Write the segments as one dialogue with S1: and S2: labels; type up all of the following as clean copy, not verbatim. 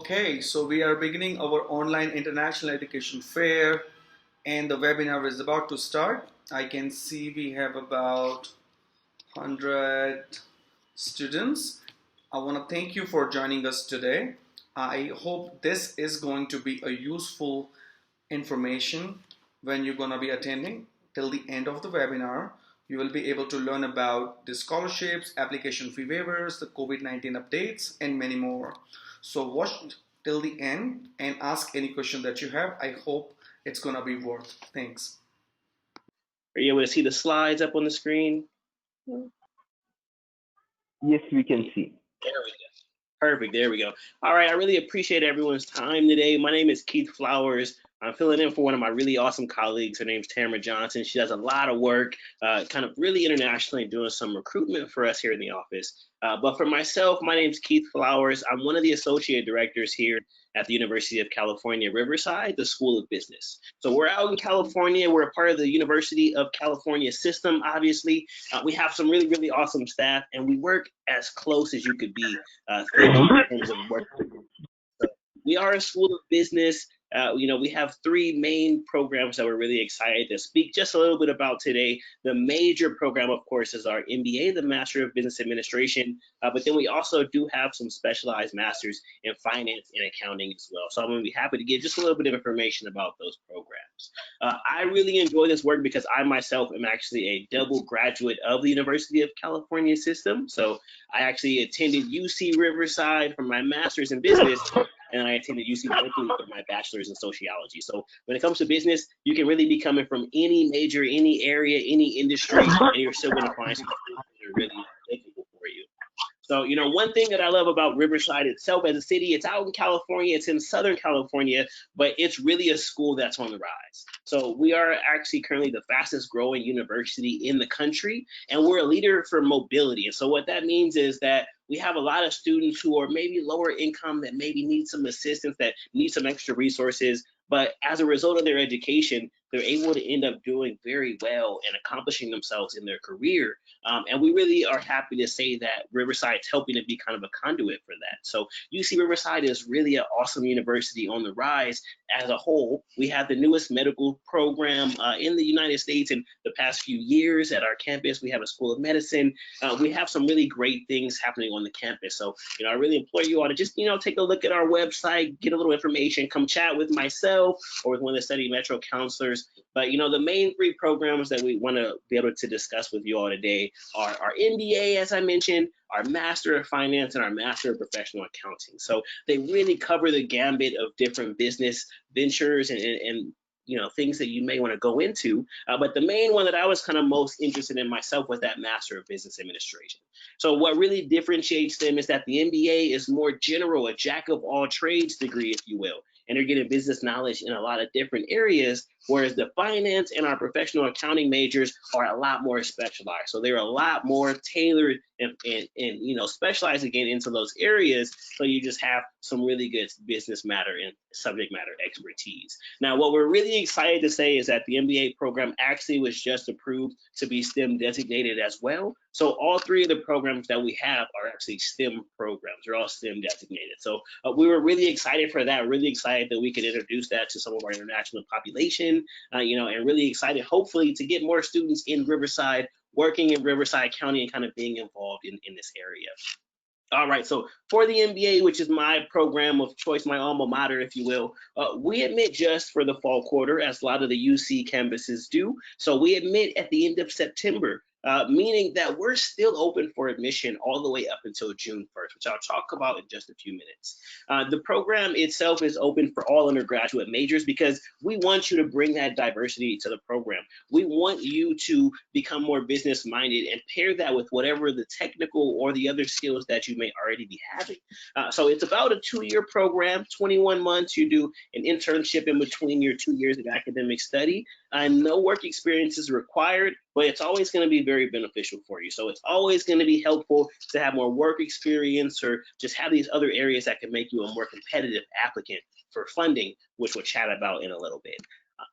S1: Okay, so we are beginning our online international education fair and the webinar is about to start. I can see we have about 100 students. I want to thank you for joining us today. I hope this is going to be a useful information when you're going to be attending. Till the end of the webinar, you will be able to learn about the scholarships, application fee waivers, the COVID-19 updates, and many more. So watch till the end and ask any question that you have. I hope it's going to be worth. Thanks.
S2: Are you able to see the slides up on the screen?
S3: Yes, we can see.
S2: There we go. Perfect. There we go. All right. I really appreciate everyone's time today. My name is Keith Flowers. I'm filling in for one of my really awesome colleagues. Her name's Tamara Johnson. She does a lot of work, kind of really internationally, doing some recruitment for us here in the office. But for myself, my name's Keith Flowers. I'm one of the associate directors here at the University of California, Riverside, the School of Business. So we're out in California. We're a part of the University of California system, obviously. We have some really, really awesome staff, and we work as close as you could be in terms of work. So we are a School of Business. We have three main programs that we're really excited to speak just a little bit about today. The major program, of course, is our MBA, the Master of Business Administration, but then we also do have some specialized masters in finance and accounting as well. So I'm going to be happy to give just a little bit of information about those programs. I really enjoy this work because I myself am actually a double graduate of the University of California system. So I actually attended UC Riverside for my master's in business, and I attended UC Berkeley for my bachelor's in sociology. So when it comes to business, you can really be coming from any major, any area, any industry, and you're still going to find some things that are really applicable for you. So, one thing that I love about Riverside itself as a city, it's out in California, it's in Southern California, but it's really a school that's on the rise. So we are actually currently the fastest growing university in the country, and we're a leader for mobility. And so what that means is that we have a lot of students who are maybe lower income that maybe need some assistance, that need some extra resources. But as a result of their education, they're able to end up doing very well and accomplishing themselves in their career. And we really are happy to say that Riverside's helping to be kind of a conduit for that. So UC Riverside is really an awesome university on the rise as a whole. We have the newest medical program in the United States in the past few years at our campus. We have a School of Medicine. We have some really great things happening on the campus. So, I really implore you all to just, take a look at our website, get a little information, come chat with myself or with one of the Study Metro counselors. But, the main three programs that we want to be able to discuss with you all today are our MBA, as I mentioned, our Master of Finance, and our Master of Professional Accounting. So they really cover the gambit of different business ventures and things that you may want to go into. But the main one that I was kind of most interested in myself was that Master of Business Administration. So what really differentiates them is that the MBA is more general, a jack of all trades degree, if you will. And they're getting business knowledge in a lot of different areas, whereas the finance and our professional accounting majors are a lot more specialized. So they're a lot more tailored and specialized again into those areas. So you just have some really good business matter and subject matter expertise. Now, what we're really excited to say is that the MBA program actually was just approved to be STEM designated as well. So all three of the programs that we have are actually STEM programs. They're all STEM designated. So we were really excited for that, really excited that we could introduce that to some of our international population, and really excited, hopefully, to get more students in Riverside, working in Riverside County and kind of being involved in this area. All right, so for the MBA, which is my program of choice, my alma mater, if you will, we admit just for the fall quarter, as a lot of the UC campuses do. So we admit at the end of September, meaning that we're still open for admission all the way up until June 1st, which I'll talk about in just a few minutes. The program itself is open for all undergraduate majors because we want you to bring that diversity to the program. We want you to become more business minded and pair that with whatever the technical or the other skills that you may already be having. So it's about a 2-year program, 21 months. You do an internship in between your 2 years of academic study. No work experience is required, but it's always going to be very beneficial for you. So it's always going to be helpful to have more work experience or just have these other areas that can make you a more competitive applicant for funding, which we'll chat about in a little bit.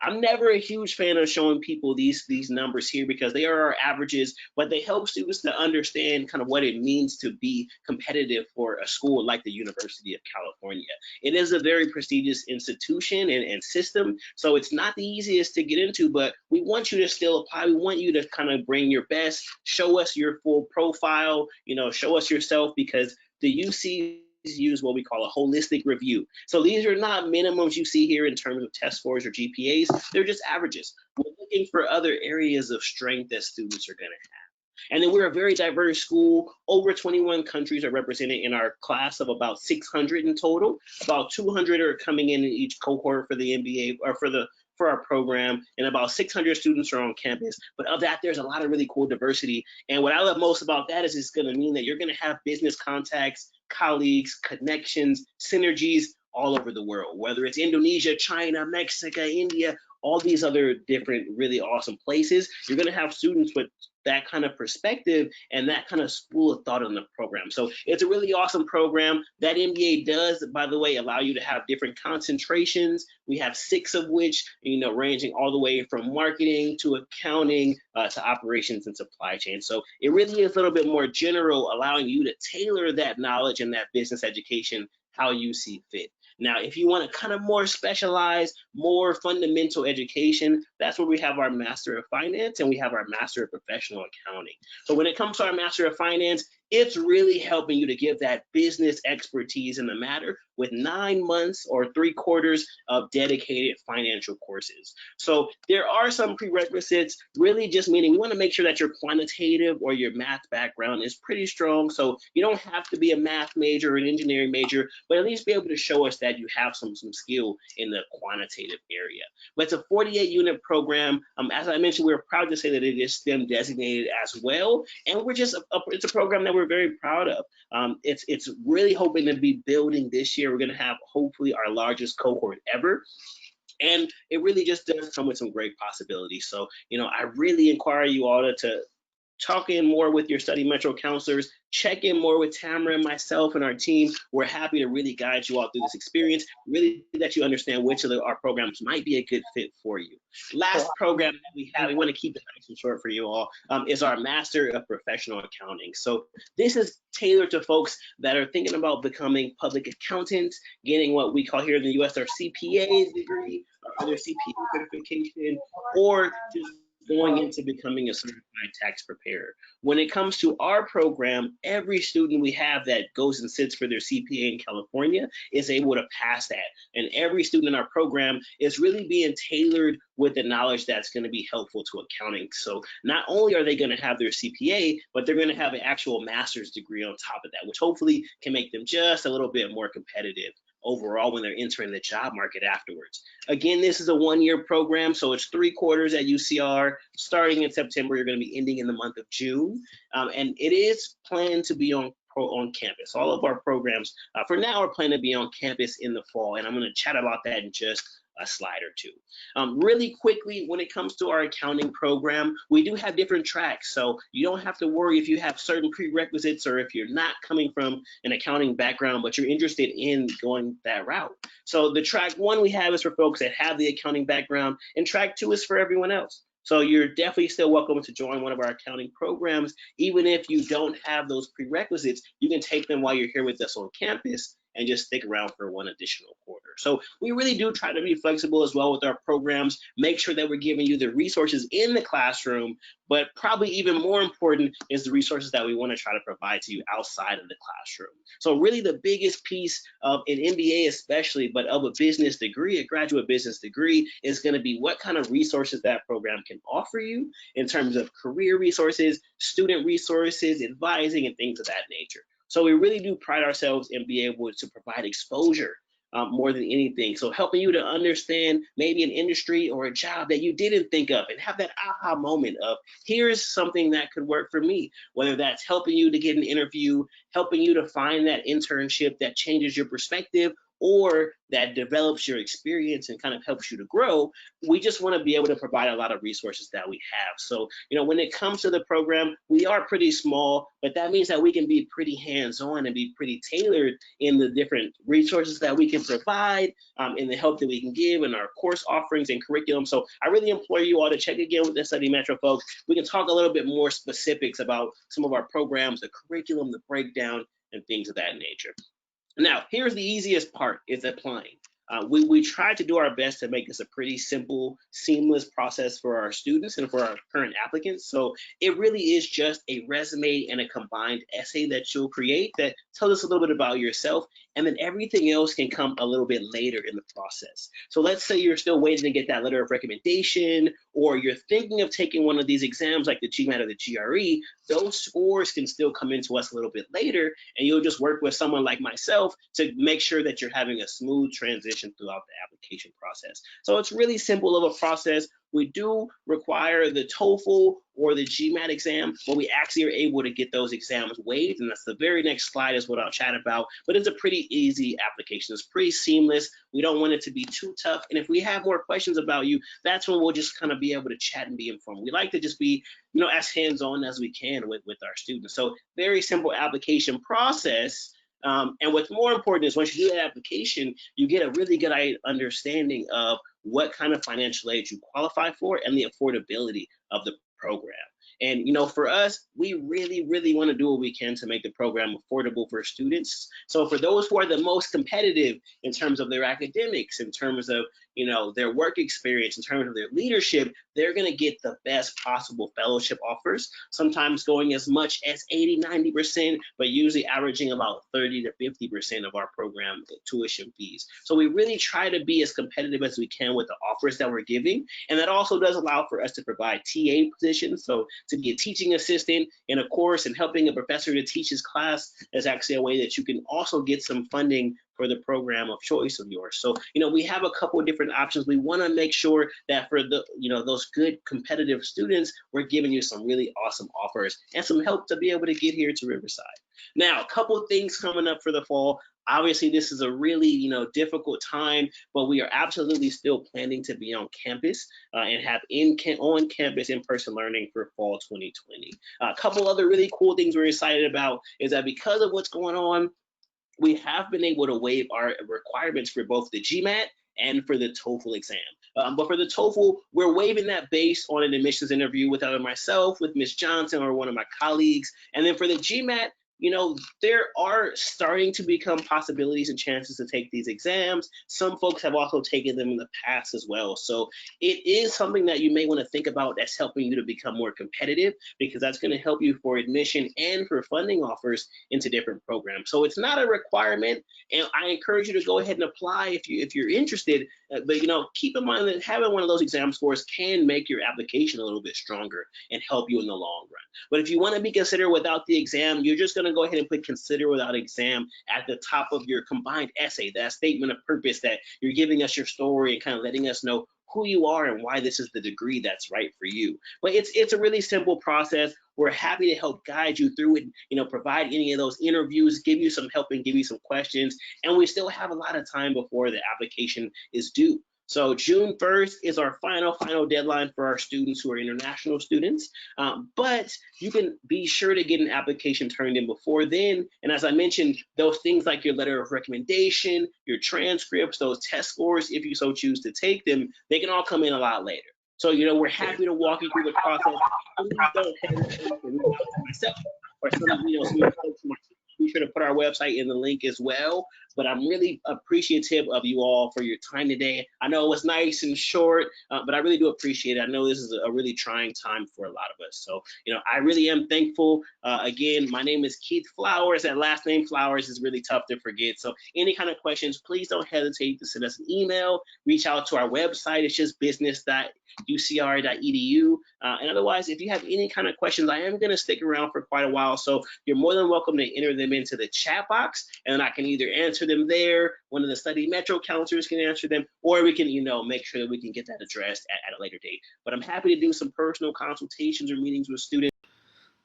S2: I'm never a huge fan of showing people these numbers here because they are our averages, but they help students to understand kind of what it means to be competitive for a school like the University of California. It is a very prestigious institution and system, so it's not the easiest to get into, but we want you to still apply. We want you to kind of bring your best, show us your full profile, show us yourself, because the UC use what we call a holistic review. So these are not minimums you see here in terms of test scores or GPAs. They're just averages. We're looking for other areas of strength that students are going to have. And then we're a very diverse school. Over 21 countries are represented in our class of about 600 in total. About 200 are coming in each cohort for the MBA or for our program, and about 600 students are on campus. But of that, there's a lot of really cool diversity. And what I love most about that is it's going to mean that you're going to have business contacts, colleagues, connections, synergies all over the world, whether it's Indonesia, China, Mexico, India, all these other different really awesome places. You're going to have students with that kind of perspective and that kind of school of thought in the program. So it's a really awesome program. That MBA does, by the way, allow you to have different concentrations. We have 6 of which, ranging all the way from marketing to accounting to operations and supply chain. So it really is a little bit more general, allowing you to tailor that knowledge and that business education how you see fit. Now, if you want to kind of more specialized, more fundamental education, that's where we have our Master of Finance and we have our Master of Professional Accounting. So when it comes to our Master of Finance, it's really helping you to give that business expertise in the matter with 9 months or 3/4 of dedicated financial courses. So there are some prerequisites, really just meaning we want to make sure that your quantitative or your math background is pretty strong. So you don't have to be a math major or an engineering major, but at least be able to show us that you have some skill in the quantitative area. But it's a 48-unit program. As I mentioned, we're proud to say that it is STEM designated as well. And we're just, it's a program that we're very proud of. It's really hoping to be building this year. We're going to have hopefully our largest cohort ever. And it really just does come with some great possibilities. So, I really inquire you all to talk in more with your study metro counselors, check in more with Tamara and myself and our team. We're happy to really guide you all through this experience, really let you understand which of our programs might be a good fit for you. Last program that we have, we want to keep it nice and short for you all, is our Master of Professional Accounting. So this is tailored to folks that are thinking about becoming public accountants, getting what we call here in the US our CPA degree, or other CPA certification, or just going into becoming a certified tax preparer. When it comes to our program, every student we have that goes and sits for their CPA in California is able to pass that. And every student in our program is really being tailored with the knowledge that's going to be helpful to accounting. So not only are they going to have their CPA, but they're going to have an actual master's degree on top of that, which hopefully can make them just a little bit more competitive overall when they're entering the job market afterwards. Again, this is a 1-year program, so it's 3/4 at UCR. Starting in September, you're going to be ending in the month of June, and it is planned to be on campus. All of our programs for now are planned to be on campus in the fall, and I'm going to chat about that in just a slide or two. Really quickly, when it comes to our accounting program, we do have different tracks, so you don't have to worry if you have certain prerequisites or if you're not coming from an accounting background, but you're interested in going that route. So the track 1 we have is for folks that have the accounting background, and track 2 is for everyone else. So you're definitely still welcome to join one of our accounting programs. Even if you don't have those prerequisites, you can take them while you're here with us on campus and just stick around for 1 additional quarter. So we really do try to be flexible as well with our programs, make sure that we're giving you the resources in the classroom, but probably even more important is the resources that we want to try to provide to you outside of the classroom. So really the biggest piece of an MBA especially, but of a business degree, a graduate business degree, is going to be what kind of resources that program can offer you in terms of career resources, student resources, advising, and things of that nature. So we really do pride ourselves in being able to provide exposure more than anything. So helping you to understand maybe an industry or a job that you didn't think of and have that aha moment of, here's something that could work for me, whether that's helping you to get an interview, helping you to find that internship that changes your perspective, or that develops your experience and kind of helps you to grow, we just want to be able to provide a lot of resources that we have. So, when it comes to the program, we are pretty small, but that means that we can be pretty hands-on and be pretty tailored in the different resources that we can provide, in the help that we can give in our course offerings and curriculum. So I really implore you all to check again with the Study Metro folks. We can talk a little bit more specifics about some of our programs, the curriculum, the breakdown, and things of that nature. Now, here's the easiest part, is applying. We try to do our best to make this a pretty simple, seamless process for our students and for our current applicants. So it really is just a resume and a combined essay that you'll create that tells us a little bit about yourself, and then everything else can come a little bit later in the process. So let's say you're still waiting to get that letter of recommendation, or you're thinking of taking one of these exams like the GMAT or the GRE, those scores can still come into us a little bit later, and you'll just work with someone like myself to make sure that you're having a smooth transition throughout the application process. So it's really simple of a process. We do require the TOEFL or the GMAT exam, but we actually are able to get those exams waived, and that's the very next slide is what I'll chat about. But it's a pretty easy application. It's pretty seamless. We don't want it to be too tough, and if we have more questions about you, that's when we'll just kind of be able to chat and be informed. We like to just be, as hands-on as we can with our students. So very simple application process. And what's more important is once you do that application, you get a really good understanding of what kind of financial aid you qualify for and the affordability of the program. And for us, we really, really want to do what we can to make the program affordable for students. So for those who are the most competitive in terms of their academics, in terms of their work experience, in terms of their leadership, they're going to get the best possible fellowship offers, sometimes going as much as 80–90%, but usually averaging about 30 to 50% of our program tuition fees. So we really try to be as competitive as we can with the offers that we're giving. And that also does allow for us to provide TA positions. So to be a teaching assistant in a course and helping a professor to teach his class is actually a way that you can also get some funding for the program of choice of yours. So, we have a couple of different options. We want to make sure that for the, those good competitive students, we're giving you some really awesome offers and some help to be able to get here to Riverside. Now, a couple of things coming up for the fall. Obviously, this is a really, difficult time, but we are absolutely still planning to be on campus and have on-campus in-person learning for fall 2020. A couple other really cool things we're excited about is that because of what's going on, we have been able to waive our requirements for both the GMAT and for the TOEFL exam. But for the TOEFL, we're waiving that based on an admissions interview with either myself, with Ms. Johnson, or one of my colleagues. And then for the GMAT, there are starting to become possibilities and chances to take these exams. Some folks have also taken them in the past as well. So it is something that you may want to think about that's helping you to become more competitive, because that's going to help you for admission and for funding offers into different programs. So it's not a requirement, and I encourage you to go ahead and apply if you're interested. But keep in mind that having one of those exam scores can make your application a little bit stronger and help you in the long run. But if you want to be considered without the exam, you're just going to go ahead and put consider without exam at the top of your combined essay, that statement of purpose that you're giving us your story and kind of letting us know who you are and why this is the degree that's right for you. But it's a really simple process. We're happy to help guide you through it, provide any of those interviews, give you some help and give you some questions. And we still have a lot of time before the application is due. So June 1st is our final deadline for our students who are international students. But you can be sure to get an application turned in before then. And as I mentioned, those things like your letter of recommendation, your transcripts, those test scores, if you so choose to take them, they can all come in a lot later. So, we're happy to walk you through the process. Please don't hesitate to reach out to myself or some folks from our team. Be sure to put our website in the link as well. But I'm really appreciative of you all for your time today. I know it was nice and short, but I really do appreciate it. I know this is a really trying time for a lot of us. So, I really am thankful. Again, my name is Keith Flowers. That last name Flowers is really tough to forget. So any kind of questions, please don't hesitate to send us an email, reach out to our website. It's just business.ucr.edu. And otherwise, if you have any kind of questions, I am going to stick around for quite a while. So you're more than welcome to enter them into the chat box, and I can either answer them there, one of the Study Metro counselors can answer them, or we can, make sure that we can get that addressed at a later date. But I'm happy to do some personal consultations or meetings with students.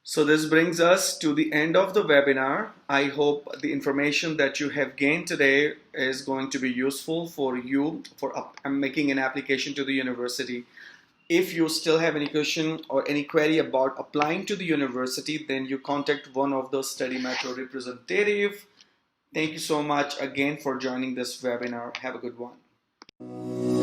S1: So this brings us to the end of the webinar. I hope the information that you have gained today is going to be useful for you for making an application to the university. If you still have any question or any query about applying to the university, then you contact one of the study metro representative. Thank you so much again for joining this webinar. Have a good one.